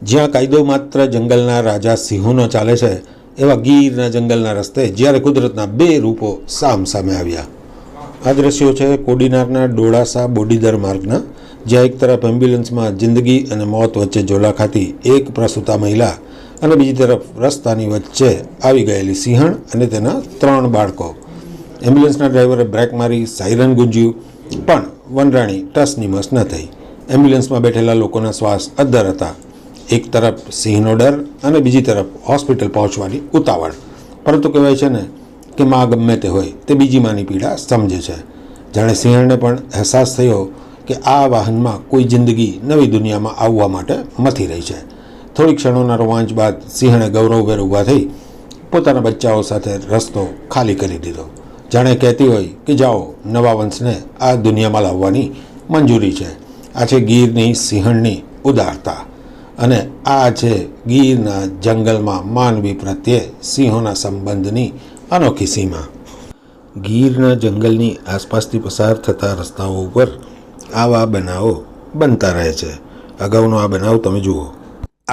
જ્યાં કાયદો માત્ર જંગલના રાજા સિંહોનો ચાલે છે, એવા ગીરના જંગલના રસ્તે જ્યારે કુદરતના બે રૂપો સામસામે આવ્યા. આ દ્રશ્યો છે કોડીનારના ડોળાસા બોડીદર માર્ગના, જ્યાં એક તરફ એમ્બ્યુલન્સમાં જિંદગી અને મોત વચ્ચે ઝોલા ખાતી એક પ્રસૂતા મહિલા અને બીજી તરફ રસ્તાની વચ્ચે આવી ગયેલી સિંહણ અને તેના 3 બાળકો. એમ્બ્યુલન્સના ડ્રાઈવરે બ્રેક મારી, સાયરન ગુંજ્યું, પણ વનરાણી ટસની મસ ન થઈ. એમ્બ્યુલન્સમાં બેઠેલા લોકોના શ્વાસ અદ્ધર હતા. એક તરફ સિંહનો ડર અને બીજી તરફ હોસ્પિટલ પહોંચવાની ઉતાવળ. પરંતુ કહેવાય છે ને કે માં ગમે તે હોય તે બીજી માની પીડા સમજે છે. જાણે સિંહણને પણ અહેસાસ થયો કે આ વાહનમાં કોઈ જિંદગી નવી દુનિયામાં આવવા માટે મથી રહી છે. થોડી ક્ષણોના રોમાંચ બાદ સિંહણે ગૌરવભેર ઊભા થઈ પોતાના બચ્ચાઓ સાથે રસ્તો ખાલી કરી દીધો. જાણે કહેતી હોય કે જાઓ, નવા વંશને આ દુનિયામાં લાવવાની મંજૂરી છે. આ છે ગીરની સિંહણની ઉદારતા, અને આ છે ગીરના જંગલમાં માનવી પ્રત્યે સિંહોના સંબંધની અનોખી સીમા. ગીરના જંગલની આસપાસથી પસાર થતા રસ્તાઓ ઉપર આવા બનાવો બનતા રહે છે. અગાઉનો આ બનાવ તમે જુઓ.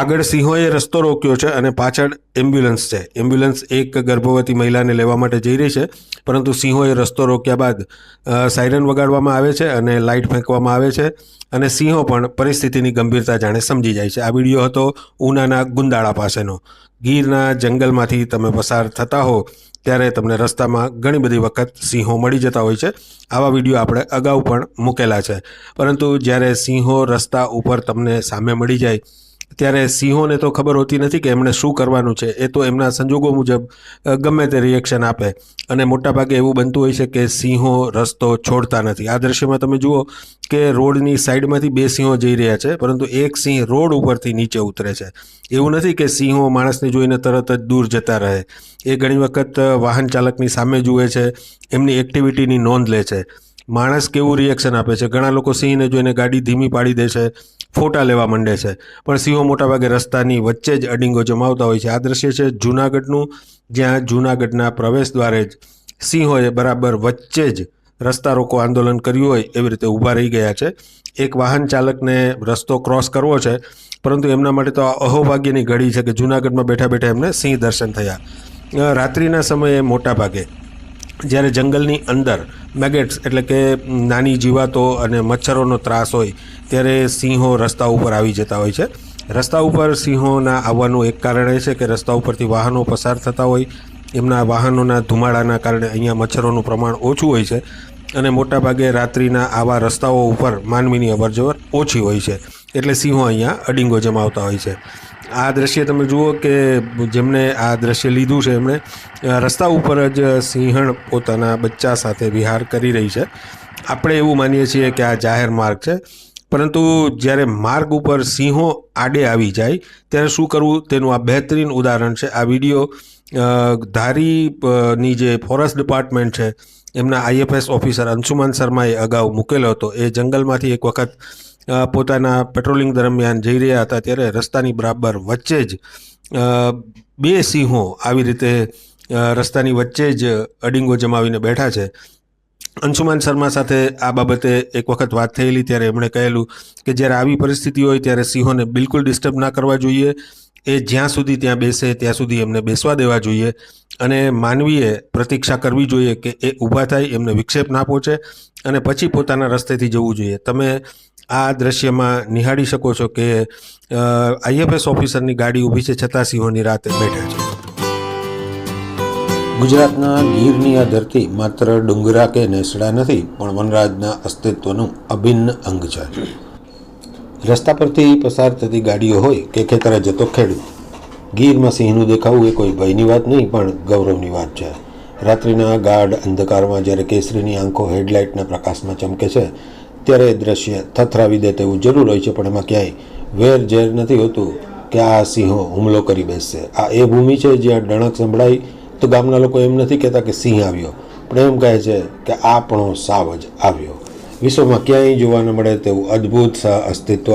આગળ સિંહોએ રસ્તો રોક્યો છે અને પાછળ એમ્બ્યુલન્સ છે. એમ્બ્યુલન્સ એક ગર્ભવતી મહિલાને લેવા માટે જઈ રહી છે, પરંતુ સિંહોએ રસ્તો રોક્યા બાદ સાયરન વગાડવામાં આવે છે અને લાઇટ ફેંકવામાં આવે છે, અને સિંહો પણ પરિસ્થિતિની ગંભીરતા જાણે સમજી જાય છે. આ વિડીયો હતો ઉનાના ગુંદાળા પાસેનો. ગીરના જંગલમાંથી તમે પસાર થતા હો ત્યારે તમને રસ્તામાં ઘણી બધી વખત સિંહો મળી જતા હોય છે. આવા વિડીયો આપણે અગાઉ પણ મૂકેલા છે, પરંતુ જ્યારે સિંહો રસ્તા ઉપર તમને સામે મળી જાય ત્યારે સિંહોને તો ખબર હોતી નથી કે એમણે શું કરવાનું છે. એ તો એમના સંજોગો મુજબ ગમે તે રિએક્શન આપે, અને મોટાભાગે એવું બનતું હોય છે કે સિંહો રસ્તો છોડતા નથી. આ દ્રશ્યમાં તમે જુઓ કે રોડની સાઈડમાંથી 2 સિંહો જઈ રહ્યા છે, પરંતુ એક સિંહ રોડ ઉપરથી નીચે ઉતરે છે. એવું નથી કે સિંહો માણસને જોઈને તરત જ દૂર જતા રહે. એ ઘણી વખત વાહન ચાલકની સામે જુએ છે, એમની એક્ટિવિટીની નોંધ લે છે. માણસ કેવું રિએક્શન આપે છે. ઘણા લોકો સિંહને જોઈને ગાડી ધીમી પાડી દે છે, ફોટા લેવા માંડે છે, પણ સિંહો મોટાભાગે રસ્તાની વચ્ચે જ અડીંગો જમાવતા હોય છે. આ દ્રશ્ય છે જૂનાગઢનું, જ્યાં જૂનાગઢના પ્રવેશ દ્વારે જ સિંહોએ બરાબર વચ્ચે જ રસ્તા રોકો આંદોલન કર્યું હોય એવી રીતે ઊભા રહી ગયા છે. એક વાહન ચાલકને રસ્તો ક્રોસ કરવો છે, પરંતુ એમના માટે તો અહોભાગ્યની ઘડી છે કે જૂનાગઢમાં બેઠા બેઠા એમને સિંહ દર્શન થયા. રાત્રિના સમયે મોટાભાગે જ્યારે જંગલની અંદર મેગેટ્સ એટલે કે નાની જીવાતો અને મચ્છરોનો ત્રાસ હોય ત્યારે સિંહો રસ્તા ઉપર આવી જતા હોય છે. રસ્તા ઉપર સિંહોના આવવાનું એક કારણ એ છે કે રસ્તા ઉપરથી વાહનો પસાર થતા હોય, એમના વાહનોના ધુમાડાના કારણે અહીંયા મચ્છરોનું પ્રમાણ ઓછું હોય છે, અને મોટાભાગે રાત્રિના આવા રસ્તાઓ ઉપર માનવીની અવરજવર ઓછી હોય છે, એટલે સિંહો અહીંયા અડીંગો જમાવતા હોય છે. આ દ્રશ્ય તમે જુઓ કે જેમણે આ દ્રશ્ય લીધું છે એમણે રસ્તા ઉપર જ સિંહણ પોતાના બચ્ચા સાથે વિહાર કરી રહી છે. આપણે એવું માનીએ છીએ કે આ જાહેર માર્ગ છે, પરંતુ જ્યારે માર્ગ ઉપર સિંહો આડે આવી જાય ત્યારે શું કરવું તેનું આ બહેતરીન ઉદાહરણ છે. આ વિડીયો ધારીની જે ફોરેસ્ટ ડિપાર્ટમેન્ટ છે એમના IFS ઓફિસર અંશુમાન શર્માએ અગાઉ મૂકેલો હતો. એ જંગલમાંથી એક વખત પોતાના પેટ્રોલિંગ દરમિયાન જઈ રહ્યા હતા ત્યારે રસ્તાની બરાબર વચ્ચે જ 2 સિંહો આવી રીતે રસ્તાની વચ્ચે જ અડીંગો જમાવીને બેઠા છે. અંશુમાન શર્મા સાથે આ બાબતે એક વખત વાત થયેલી ત્યારે એમણે કહેલું કે જ્યારે આવી પરિસ્થિતિ હોય ત્યારે સિંહોને બિલકુલ ડિસ્ટર્બ ના કરવા જોઈએ. એ જ્યાં સુધી ત્યાં બેસે ત્યાં સુધી એમને બેસવા દેવા જોઈએ, અને માનવીએ પ્રતીક્ષા કરવી જોઈએ કે એ ઊભા થાય, એમને વિક્ષેપ ના પહોંચે, અને પછી પોતાના રસ્તેથી જવું જોઈએ. તમે આ દ્રશ્યમાં નિહાળી શકો છો કે IFS ઓફિસરની ગાડી ઊભી છે છતાં સિંહોની રાતે બેઠા છે. ગુજરાતના ગીરની આ ધરતી માત્ર ડુંગરા કે નેસડા નથી, પણ વનરાજના અસ્તિત્વનું અભિન્ન અંગ છે. રસ્તા પરથી પસાર થતી ગાડીઓ હોય કે ખેતરે જતો ખેડૂત, ગીરમાં સિંહનું દેખાવું એ કોઈ ભયની વાત નહીં પણ ગૌરવની વાત છે. રાત્રિના ગાઢ અંધકારમાં જ્યારે કેસરીની આંખો હેડલાઇટના પ્રકાશમાં ચમકે છે ત્યારે એ દ્રશ્ય થથરાવી દે તેવું જરૂર હોય છે, પણ એમાં ક્યાંય વેર ઝેર નથી હોતું કે આ સિંહો હુમલો કરી બેસશે. આ એ ભૂમિ છે જ્યાં ડણક સંભળાય તો ગામના લોકો એમ નથી કહેતા કે સિંહ આવ્યો, પણ એમ કહે છે કે આપણો સાવ જ આવ્યો. વિશ્વમાં ક્યાંય જોવા ન મળે તેવું અદ્ભુત અસ્તિત્વ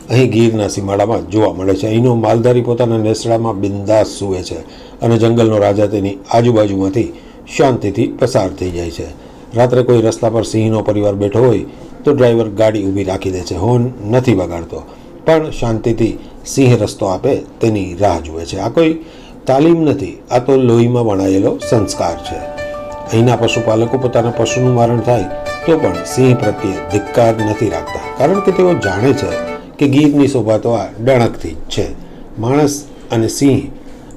અહીં ગીરના સીમાડામાં જોવા મળે છે. અહીંનો માલધારી પોતાના નેસડામાં બિંદાસ સૂવે છે અને જંગલનો રાજા તેની આજુબાજુમાંથી શાંતિથી પસાર થઈ જાય છે. રાત્રે કોઈ રસ્તા પર સિંહનો પરિવાર બેઠો હોય તો ડ્રાઈવર ગાડી ઊભી રાખી દે છે, હોર્ન નથી વગાડતો. પણ શાંતિથી સિંહ રસ્તો આપે તેની રાહ જુએ છે. આ કોઈ તાલીમ નથી, આ તો લોહીમાં વણાયેલો સંસ્કાર છે. અહીંના પશુપાલકો પોતાના પશુનું મારણ થાય તો પણ સિંહ પ્રત્યે ધિક્કાર નથી રાખતા, કારણ કે તેઓ જાણે છે કે ગીરની શોભા તો આ ડણકથી જ છે. માણસ અને સિંહ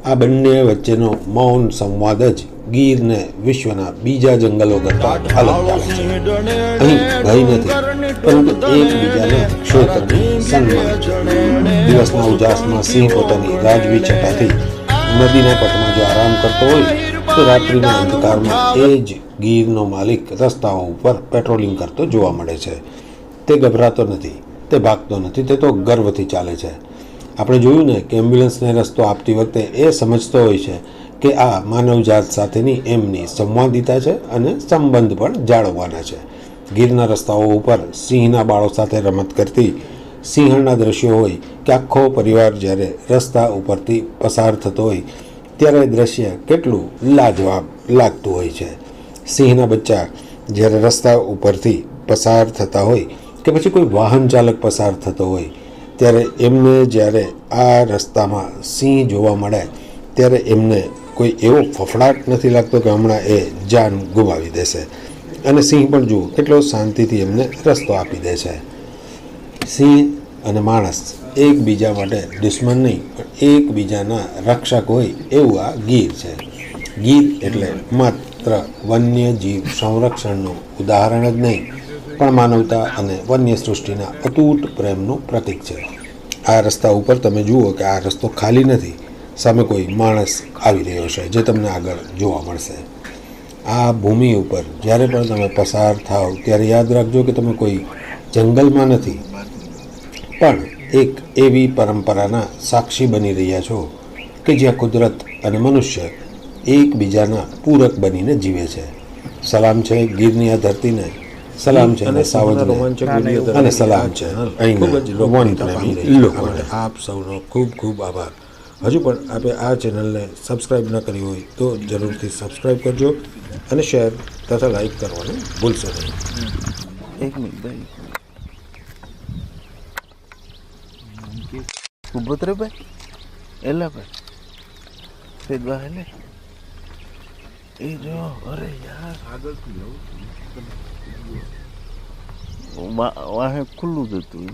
આ બંને વચ્ચેનો મૌન સંવાદ જ ગીરને વિશ્વના બીજા જંગલો કરતાં અલગ પાડે છે. અહીં ભય નથી, પરંતુ એકબીજાના ક્ષેત્રનું સન્માન છે. દિવસના ઉજાસમાં સિંહ પોતાની રાજવી છટાથી નદીના પટમાં જો આરામ કરતો હોય તો રાત્રિના અંધકારમાં એ જ ગીરનો માલિક રસ્તાઓ ઉપર પેટ્રોલિંગ કરતો જોવા મળે છે. તે ગભરાતો નથી, તે ભાગતો નથી, તે તો ગર્વથી ચાલે છે. આપણે જોયું ને કે એમ્બ્યુલન્સને રસ્તો આપતી વખતે એ સમજતો હોય છે કે આ માનવજાત સાથેની એમની સંવાદિતા છે અને સંબંધ પણ જાળવવાના છે. ગીરના રસ્તાઓ ઉપર સિંહના બાળો સાથે રમત કરતી સિંહણના દ્રશ્યો હોય કે આખો પરિવાર જ્યારે રસ્તા ઉપરથી પસાર થતો હોય ત્યારે દ્રશ્ય કેટલું લાજવાબ લાગતું હોય છે. સિંહના બચ્ચા જ્યારે રસ્તા ઉપરથી પસાર થતા હોય કે પછી કોઈ વાહન ચાલક પસાર થતો હોય ત્યારે એમને જ્યારે આ રસ્તામાં સિંહ જોવા મળે ત્યારે એમને કોઈ એવો ફફડાટ નથી લાગતો કે હમણાં એ જાન ગુમાવી દેશે. અને સિંહ પણ જુઓ કેટલો શાંતિથી એમને રસ્તો આપી દે છે. સિંહ અને માણસ એકબીજા માટે દુશ્મન નહીં, પણ એકબીજાના રક્ષક હોય એવું આ ગીર છે. ગીર એટલે માત્ર વન્યજીવ સંરક્ષણનું ઉદાહરણ જ નહીં, પણ માનવતા અને વન્ય સૃષ્ટિના અતૂટ પ્રેમનું પ્રતીક છે. આ રસ્તા ઉપર તમે જુઓ કે આ રસ્તો ખાલી નથી, સામે કોઈ માણસ આવી રહ્યો છે જે તમને આગળ જોવા મળશે. આ ભૂમિ ઉપર જ્યારે પણ તમે પસાર થાવ ત્યારે યાદ રાખજો કે તમે કોઈ જંગલમાં નથી, પણ એક એવી પરંપરાના સાક્ષી બની રહ્યા છો કે જ્યાં કુદરત અને મનુષ્ય એકબીજાના પૂરક બનીને જીવે છે. સલામ છે ગીરની આ ધરતીને, સલામ છે અને સાવજને, અને સલામ છે અહીંના વન પ્રેમી લોકોને. આપ સૌનો ખૂબ ખૂબ આભાર. હજુ પણ આપે આ ચેનલને સબસ્ક્રાઈબ ન કરી હોય તો જરૂરથી સબસ્ક્રાઈબ કરજો અને શેર તથા લાઈક કરવાનું ભૂલશો નહીં. એક મિનિટ ભાઈ, ઊભો તો રે ભાઈ, એલા ભાઈ સેદવા હેલે એ જો. અરે યાર આગળથી વાહે ખુલ્લું જ હતું.